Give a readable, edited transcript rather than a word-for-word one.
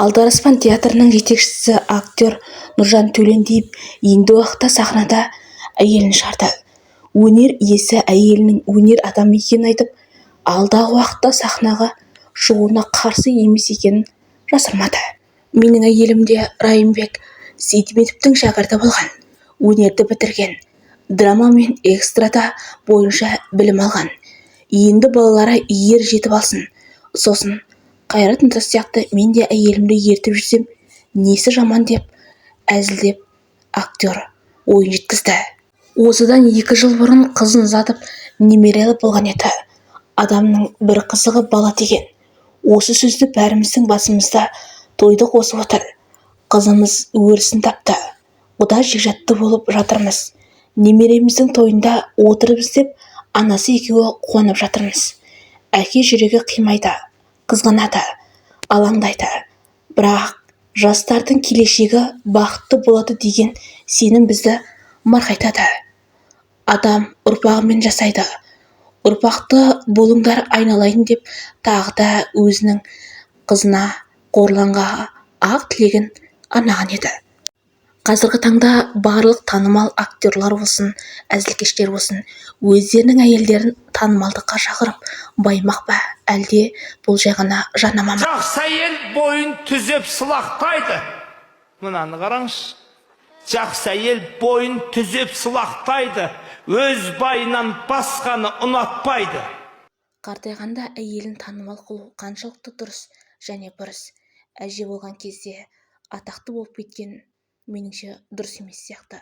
Алдараспан театрының жетекшісі актер Нұржан Төлендиев енді уақытта сахнада әйелін шығарды. Өнер иесі әйелінің өнер адамы екенін айтып, алдағы уақытта сахнаға шығуына қарсы емес екенін жасырмады. Менің әйелім де Райымбек Сейдметовтің шәкірті болған, өнерді бітірген, драма мен экстрада бойынша білім алған. Енді балалары ер жетіп алсын, сосын Қайрат Нұртас сияқты мен де әйелімді ертіп жүрсем, несі жаман деп әзілдеп актер ойын жеткізді. Осыдан 2 жыл бұрын қызын ұзатып немере болған еді. Адамның бір қызығы бала деген. Осы сөзді бәріміздің басымызда тойды қосып отыр. Қызымыз өрісін тапты. Ода жекжатты болып жатырмыз. Немереміздің тойында отырып іздеп, анасы екеуі қуанып жатырмыз. Әке жүрегі қимайды, қызғанады, алаңдайды. Бірақ жастардың келешегі бақытты болады деген сенім бізді марқайтады. Адам ұрпағымен жасайды. Ұрпақты болыңдар айналайын деп тағы да өзінің қызына қорланға ақ тілегін арнаған еді. Қазіргі таңда барлық танымал актерлар болсын, әзілкештер болсын, өздерінің әйелдерін танымалдыққа шақырып баймақ па, әлде бұл жай ғана жарнама ма? Жақсы әйел бойын түзеп сылақтайды. Мынаны қараңыз. Жақсы әйел бойын түзеп сылақтайды. Өз байынан басқаны ұнатпайды. Қартайғанда әйелін танымал қылу қаншалықты дұрыс және бұрыс. Әже болған кезде атақты болып кеткен меніңше дұрыс емес сияқты.